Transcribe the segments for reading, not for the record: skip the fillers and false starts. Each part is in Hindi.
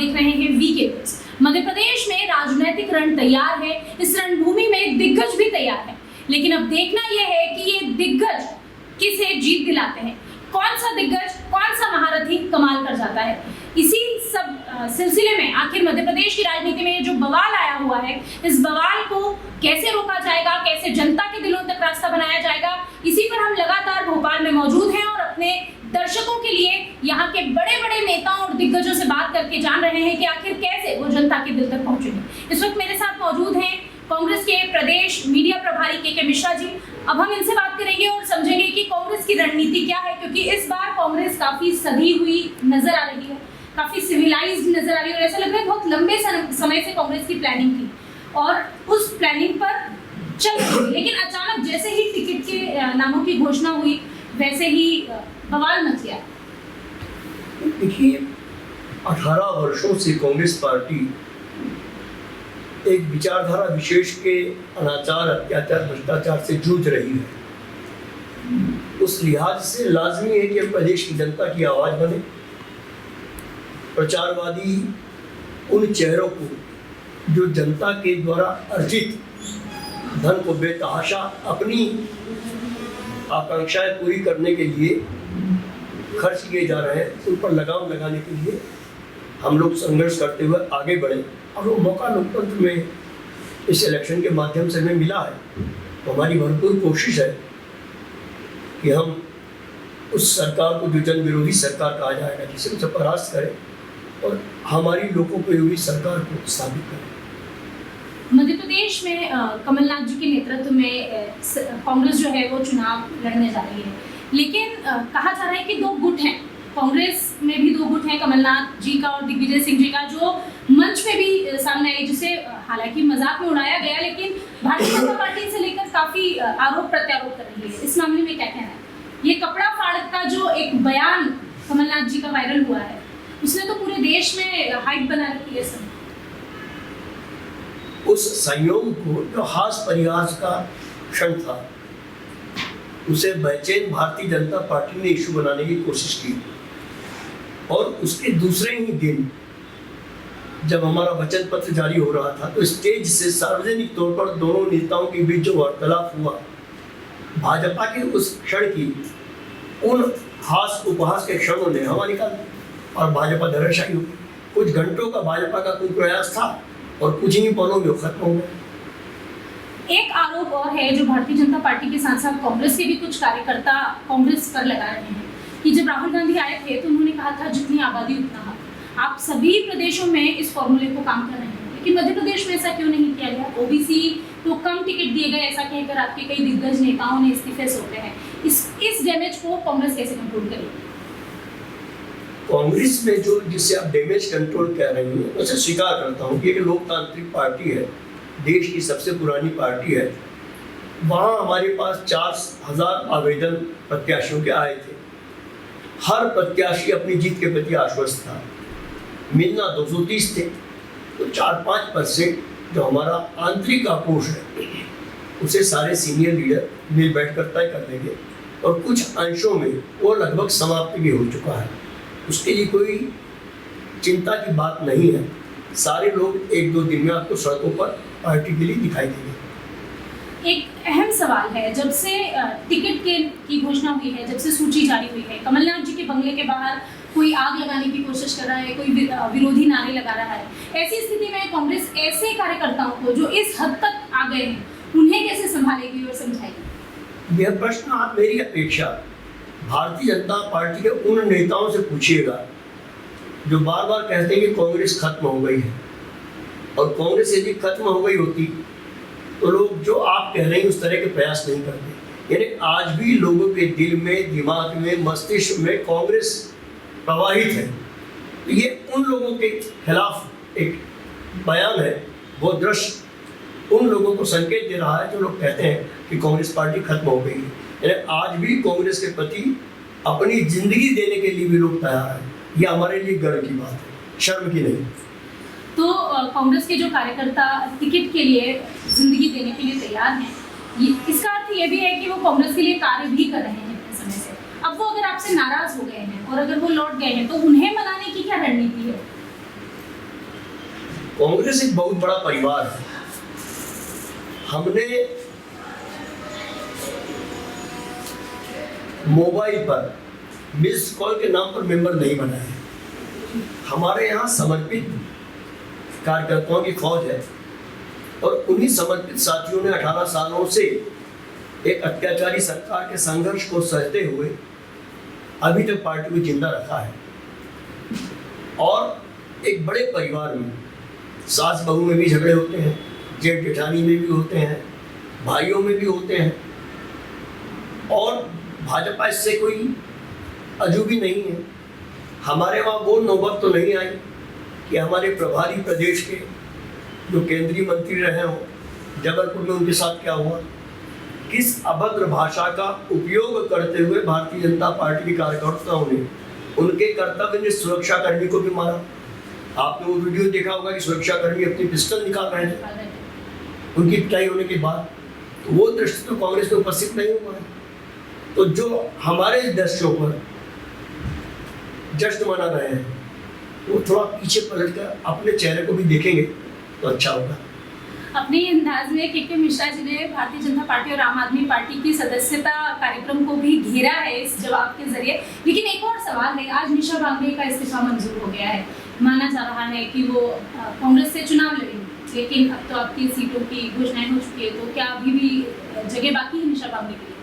देख रहे हैं वीके न्यूज। मध्य प्रदेश में राजनीतिक रण तैयार है, इस रणभूमि में दिग्गज भी तैयार है, लेकिन अब देखना यह है कि ये दिग्गज किसे जीत दिलाते हैं, कौन सा दिग्गज, कौन सा महारथी कमाल कर जाता है। इसी सब सिलसिले में आखिर मध्य प्रदेश की राजनीति में जो बवाल आया हुआ है, इस बवाल को कैसे रोका जाएगा, कैसे जनता के दिलों तक रास्ता बनाया जाएगा, इसी पर हम लगातार भोपाल में मौजूद हैं और अपने दर्शकों के लिए यहाँ के बड़े बड़े नेताओं और दिग्गजों से बात करके जान रहे हैं कि आखिर कैसे वो जनता के दिल तक पहुंचेंगे। इस वक्त मेरे साथ मौजूद हैं कांग्रेस के प्रदेश मीडिया प्रभारी के मिश्रा जी। अब हम इनसे बात करेंगे और समझेंगे कि कांग्रेस की रणनीति क्या है, क्योंकि इस बार कांग्रेस काफी सधी हुई नजर आ रही है, काफी सिविलाइज्ड नजर आ रही है और ऐसा लग रहा है बहुत लंबे समय से कांग्रेस की प्लानिंग थी और उस प्लानिंग पर चल रही, लेकिन अचानक जैसे ही टिकट के नामों की घोषणा हुई वैसे ही बवाल मच गया। देखिए, 18 वर्षों से कांग्रेस पार्टी एक विचारधारा विशेष के अनाचार, अत्याचार, भ्रष्टाचार से जूझ रही है। उस लिहाज से लाजमी है कि प्रदेश की जनता की आवाज बने। प्रचारवादी उन चेहरों को जो जनता के द्वारा अर्जित धन को बेतहाशा अपनी आकांक्षाएं पूरी करने के लिए खर्च किए जा रहे हैं, उन पर लगाम लगाने के लिए हम लोग संघर्ष करते हुए आगे बढ़े और वो मौका लोकतंत्र में इस इलेक्शन के माध्यम से हमें मिला है। तो हमारी भरपूर कोशिश है कि हम उस सरकार को, जो जन विरोधी सरकार कहा जाएगा, जिसे उसे परास्त करें और हमारी लोकोपयोगी सरकार को स्थापित करें। मध्य प्रदेश में कमलनाथ जी के नेतृत्व में कांग्रेस जो है वो चुनाव लड़ने जा रही है, लेकिन कहा जा रहा है कि दो गुट हैं, कांग्रेस में भी दो गुट हैं, कमलनाथ जी का और दिग्विजय सिंह जी का, जो मंच पे भी सामने आई, जिसे हालांकि मजाक में उड़ाया गया, लेकिन भारतीय जनता पार्टी से लेकर काफी आरोप प्रत्यारोप कर रही है। इस मामले में क्या कहना है? ये कपड़ा फाड़क का जो एक बयान कमलनाथ जी का वायरल हुआ है, उसने तो पूरे देश में हाइप बना रखी है। सब उस संयोग को, जो हास परिहास का क्षण था, उसे बेचैन भारतीय जनता पार्टी ने इशू बनाने की कोशिश की और उसके दूसरे ही दिन जब हमारा वचन पत्र जारी हो रहा था, तो स्टेज से सार्वजनिक तौर पर दोनों नेताओं के बीच जो वार्तालाप हुआ, भाजपा के उस क्षण की उन हास उपहास के क्षणों ने हवा निकाल और भाजपा धराशायी हो गई। कुछ घंटों का भाजपा का कोई प्रयास था और कुछ ही पलों में खत्म हो गया। एक आरोप और है जो भारतीय जनता पार्टी के साथ साथ कांग्रेस के भी कुछ कार्यकर्ता कांग्रेस पर लगा रहे हैं कि जब राहुल गांधी आए थे तो उन्होंने कहा था जितनी आबादी उतना हक। आप सभी प्रदेशों में इस फॉर्मूले को काम कर रहे हैं, लेकिन मध्य प्रदेश में ऐसा क्यों नहीं किया गया? ओबीसी को कम टिकट दिए गए, ऐसा कहकर आपके कई दिग्गज नेताओं ने इस्तीफे सौंपे हैं। इस डैमेज को कांग्रेस कैसे कंट्रोल करेगी? कांग्रेस में जो जिसे आप डैमेज कंट्रोल कह रही हैं, उसे स्वीकार करता हूँ कि एक लोकतांत्रिक पार्टी है, देश की सबसे पुरानी पार्टी है। वहाँ हमारे पास 4000 आवेदन प्रत्याशियों के आए थे। हर प्रत्याशी अपनी जीत के प्रति आश्वस्त था। मिलना 230 थे, तो 4-5% जो हमारा आंतरिक आक्रोश है, उसे सारे सीनियर लीडर मिल बैठकर तय कर देंगे और कुछ अंशों में वो लगभग समाप्त भी हो चुका है। उसके लिए कोई चिंता की बात नहीं है। सारे लोग 1-2 दिन में आपको सड़कों पर पार्टी के लिए दिखाई देंगे। एक अहम सवाल है, जब से टिकट की घोषणा हुई है, जब से सूची जारी हुई है, कमलनाथ जी के बंगले के बाहर कोई आग लगाने की कोशिश कर रहा है, कोई विरोधी नारे लगा रहा है। ऐसी स्थिति में कांग्रेस ऐसे कार्यकर्ताओं को जो इस हद तक आ गए हैं, उन्हें कैसे संभालेगी और समझाएगी? यह प्रश्न आप मेरी अपेक्षा भारतीय जनता पार्टी के उन नेताओं से पूछिएगा जो बार बार कहते हैं कि कांग्रेस खत्म हो गई है। और कांग्रेस यदि खत्म हो गई होती तो लोग जो आप कह रहे हैं उस तरह के प्रयास नहीं करते। यानी आज भी लोगों के दिल में, दिमाग में, मस्तिष्क में कांग्रेस प्रवाहित है। तो ये उन लोगों के खिलाफ एक बयान है, वो दृश्य उन लोगों को संकेत दे रहा है जो लोग कहते हैं कि कांग्रेस पार्टी खत्म हो गई है। यानी आज भी कांग्रेस के प्रति अपनी जिंदगी देने के लिए भी लोग तैयार हैं। ये हमारे लिए गर्व की बात है, शर्म की नहीं। तो कांग्रेस के जो कार्यकर्ता टिकट के लिए जिंदगी देने के लिए तैयार हैं, इसका अर्थ ये भी है कि वो कांग्रेस के लिए कार्य भी कर रहे हैं इतने समय से। अब वो अगर आपसे नाराज हो गए हैं और अगर वो लौट गए हैं तो उन्हें मनाने की क्या रणनीति है? कांग्रेस एक बहुत बड़ा परिवार है। हमने मोबाइल पर मिस कॉल के नाम पर मेंबर नहीं बनाए। हमारे यहाँ समर्पित कार्यकर्ताओं की फौज है और उन्हीं समर्पित साथियों ने 18 सालों से एक अत्याचारी सरकार के संघर्ष को सहते हुए अभी तक पार्टी को जिंदा रखा है। और एक बड़े परिवार में सास बहू में भी झगड़े होते हैं, जेठ जेठानी में भी होते हैं, भाइयों में भी होते हैं, और भाजपा इससे कोई अजूबी नहीं है। हमारे वहाँ वो नौबत तो नहीं आई कि हमारे प्रभारी प्रदेश के जो केंद्रीय मंत्री रहे हों, जबलपुर में उनके साथ क्या हुआ, किस अभद्र भाषा का उपयोग करते हुए भारतीय जनता पार्टी के कार्यकर्ताओं ने उनके कर्तव्य में सुरक्षाकर्मी को भी मारा। आपने वो वीडियो देखा होगा कि सुरक्षाकर्मी अपनी पिस्टल निकाल रहे हैं उनकी पिटाई होने के बाद। तो वो दृश्य तो कांग्रेस में उपस्थित नहीं हुआ है। तो जो हमारे दृश्यों पर जश्न मना रहे हैं वो थोड़ा पीछे पलट कर अपने चेहरे को भी देखेंगे तो अच्छा होगा। अपने ही अंदाज में के मिश्रा जी ने भारतीय जनता पार्टी और आम आदमी पार्टी की सदस्यता कार्यक्रम को भी घेरा है इस जवाब के जरिए। लेकिन एक और सवाल है, आज निशा बांगड़े का इस्तीफा मंजूर हो गया है, माना जा रहा है कि वो कांग्रेस से चुनाव लड़ेंगे, लेकिन अब तो आपकी सीटों की घोषणाएं हो चुकी है, तो क्या अभी भी जगह बाकी है निशा बांगड़े के लिए?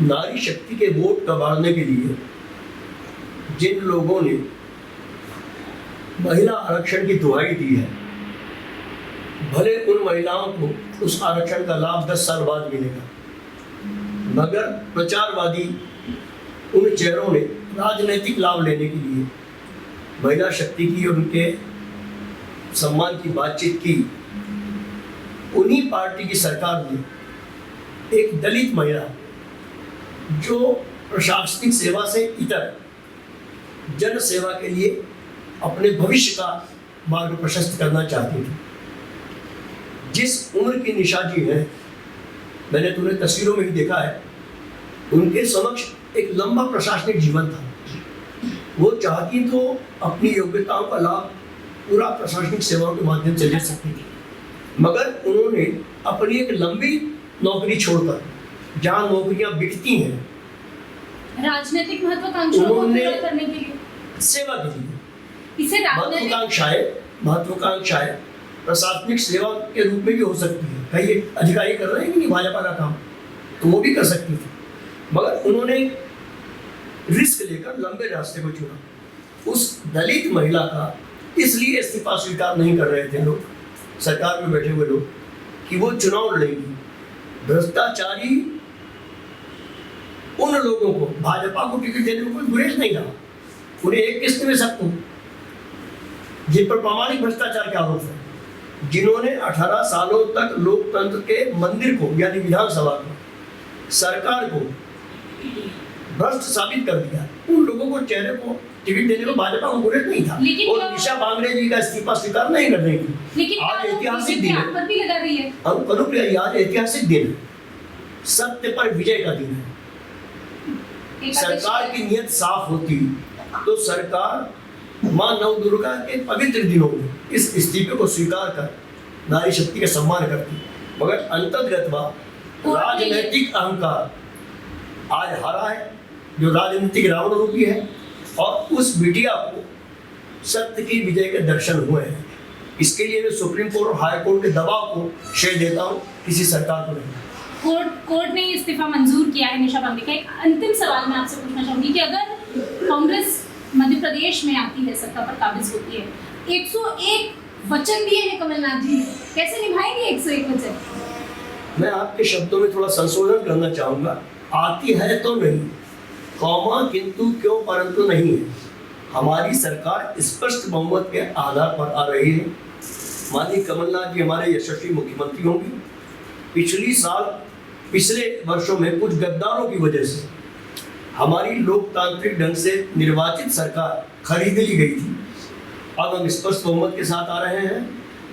नारी शक्ति के वोट कबाड़ने के लिए जिन लोगों ने महिला आरक्षण की दुहाई दी है, भले उन महिलाओं को उस आरक्षण का लाभ 10 साल बाद मिलेगा, मगर प्रचारवादी उन चेहरों ने राजनीतिक लाभ लेने के लिए महिला शक्ति की और उनके सम्मान की बातचीत की। उन्हीं पार्टी की सरकार ने एक दलित महिला जो प्रशासनिक सेवा से इतर जन सेवा के लिए अपने भविष्य का मार्ग प्रशस्त करना चाहती थी, जिस उम्र की निशा जी है, मैंने तुम्हें तस्वीरों में भी देखा है, उनके समक्ष एक लंबा प्रशासनिक जीवन था। वो चाहती तो अपनी योग्यताओं का लाभ पूरा प्रशासनिक सेवाओं के माध्यम से ले सकती थी, मगर उन्होंने अपनी एक लंबी नौकरी छोड़कर, जहाँ नौकरियां बिकती हैं, राजनीतिक महत्वाकांक्षाओं को पूरा करने के लिए, सेवा के लिए, इसे महत्वाकांक्षाएं प्रशासनिक सेवा के रूप में भी हो सकती है। कई अधिकारी कर रहे हैं कि नहीं भाजपा का काम, तो वो भी कर सकती थी, मगर उन्होंने रिस्क लेकर लंबे रास्ते को चुना। उस दलित महिला का इसलिए इस्तीफा स्वीकार नहीं कर रहे थे लोग, सरकार में बैठे हुए लोग, कि वो चुनाव लड़ेंगी। भ्रष्टाचारी उन लोगों को भाजपा को टिकट देने में कोई गुरेज नहीं था, उन्हें एक किस्त में सबको, जिन पर प्रामाणिक भ्रष्टाचार के आरोप है, जिन्होंने 18 सालों तक लोकतंत्र के मंदिर को यानी विधानसभा को, सरकार को भ्रष्ट साबित कर दिया, उन लोगों को चेहरे को टिकट देने में भाजपा को गुरेज नहीं था। और निशा बांगड़े जी का इस्तीफा स्वीकार नहीं कर रही थी। लेकिन आज ऐतिहासिक दिन है, भी लगा रही है, आज ऐतिहासिक दिन है, सत्य पर विजय का दिन है। सरकार की नियत साफ होती तो सरकार मां नव दुर्गा के पवित्र दिनों में इस इस्तीफे को स्वीकार कर नारी शक्ति का सम्मान करती, मगर अंतर्गतवा राजनीतिक अहंकार आज हारा है, जो राजनीतिक रावण रूपी है, और उस बिटिया को सत्य की विजय के दर्शन हुए हैं। इसके लिए मैं सुप्रीम कोर्ट और हाई कोर्ट के दबाव को श्रेय देता हूँ, किसी सरकार को नहीं। कोर्ट ने इस्तीफा मंजूर किया है निशा बांगड़े का। एक अंतिम सवाल मैं आपसे पूछना चाहूंगी कि अगर कांग्रेस मध्य प्रदेश में आती है, सत्ता पर काबिज होती है, 101 वचन दिए हैं कमलनाथ जी, कैसे निभाएंगे 101 वचन? मैं आपके शब्दों में थोड़ा संशोधन करना चाहूंगा। आती है तो नहीं, कौमा किंतु क्यों परंतु नहीं है। हमारी सरकार स्पष्ट बहुमत के आधार पर आ रही है। माननीय कमलनाथ जी हमारे यशस्वी मुख्यमंत्री होंगे। पिछले वर्षों में कुछ गद्दारों की वजह से हमारी लोकतांत्रिक ढंग से निर्वाचित सरकार खरीद ली गई थी। अब हम स्पष्ट बहुमत के साथ आ रहे हैं,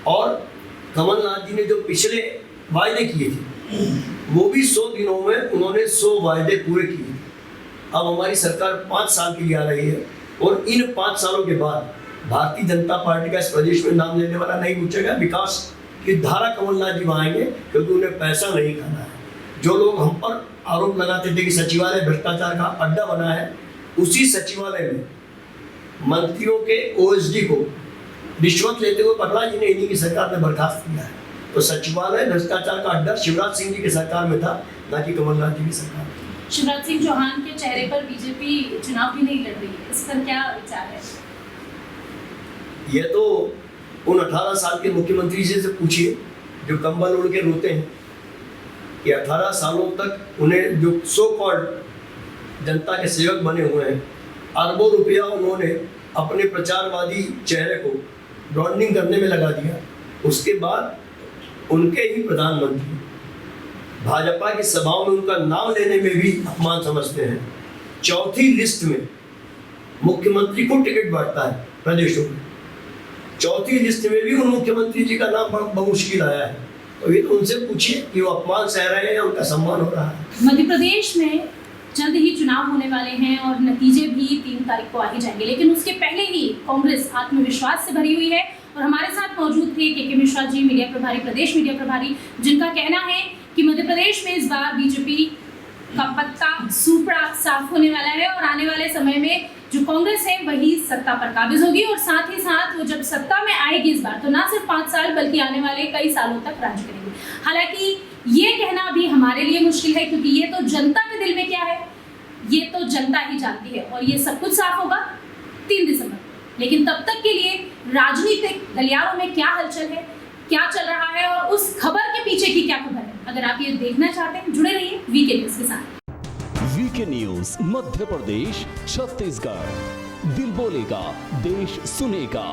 और कमलनाथ जी ने जो पिछले वायदे किए थे वो भी 100 दिनों में उन्होंने 100 वायदे पूरे किए। अब हमारी सरकार 5 साल के लिए आ रही है, और इन 5 सालों के बाद भारतीय जनता पार्टी का इस प्रदेश में नाम लेने वाला नहीं पूछेगा। विकास की धारा कमलनाथ जी आएंगे क्योंकि उन्हें पैसा नहीं खाना है। जो लोग हम पर आरोप लगाते थे कि सचिवालय भ्रष्टाचार का अड्डा बना है, उसी सचिवालय में मंत्रियों के ओएसडी को रिश्वत लेते हुए पटला जी ने इन्हीं की सरकार ने बर्खास्त किया है। तो सचिवालय भ्रष्टाचार का अड्डा शिवराज सिंह जी की सरकार में था, ना कि कमलनाथ जी की सरकार में। शिवराज सिंह चौहान के चेहरे पर बीजेपी चुनाव भी नहीं लड़ रही है, इस पर क्या विचार है? ये तो उन 18 साल के मुख्यमंत्री जी से पूछिए जो कंबल ओढ़ के रोते हैं कि 18 सालों तक उन्हें जो सो कॉल्ड जनता के सेवक बने हुए हैं, अरबों रुपया उन्होंने अपने प्रचारवादी चेहरे को ब्रांडिंग करने में लगा दिया। उसके बाद उनके ही प्रधानमंत्री भाजपा की सभाओं में उनका नाम लेने में भी अपमान समझते हैं। चौथी लिस्ट में मुख्यमंत्री को टिकट बांटता है प्रदेशों में, चौथी लिस्ट में भी उन मुख्यमंत्री जी का नाम बमुश्किल आया है। तो ये तो उनसे पूछिए कि वो अपमान सह रहे हैं या उनका सम्मान हो रहा है। मध्य प्रदेश में जल्द ही चुनाव होने वाले हैं और नतीजे भी 3 तारीख को आ ही जाएंगे, लेकिन उसके पहले ही कांग्रेस आत्मविश्वास से भरी हुई है। और हमारे साथ मौजूद थे के मिश्रा जी, मीडिया प्रभारी, प्रदेश मीडिया प्रभारी, जिनका कहना है कि मध्य प्रदेश में इस बार बीजेपी का पत्ता सूपड़ा साफ होने वाला है और आने वाले समय में जो कांग्रेस है वही सत्ता पर काबिज होगी। और साथ ही साथ वो जब सत्ता में आएगी इस बार, तो ना सिर्फ 5 साल बल्कि आने वाले कई सालों तक राज करेगी। हालांकि ये कहना भी हमारे लिए मुश्किल है, क्योंकि ये तो जनता के दिल में क्या है ये तो जनता ही जानती है। और ये सब कुछ साफ होगा 3 दिसंबर। लेकिन तब तक के लिए राजनीतिक गलियारों में क्या हलचल है, क्या चल रहा है और उस खबर के पीछे की क्या खबर है, अगर आप ये देखना चाहते हैं जुड़े रहिए वीके न्यूज के साथ। वीके न्यूज मध्य प्रदेश छत्तीसगढ़, दिल बोलेगा देश सुनेगा।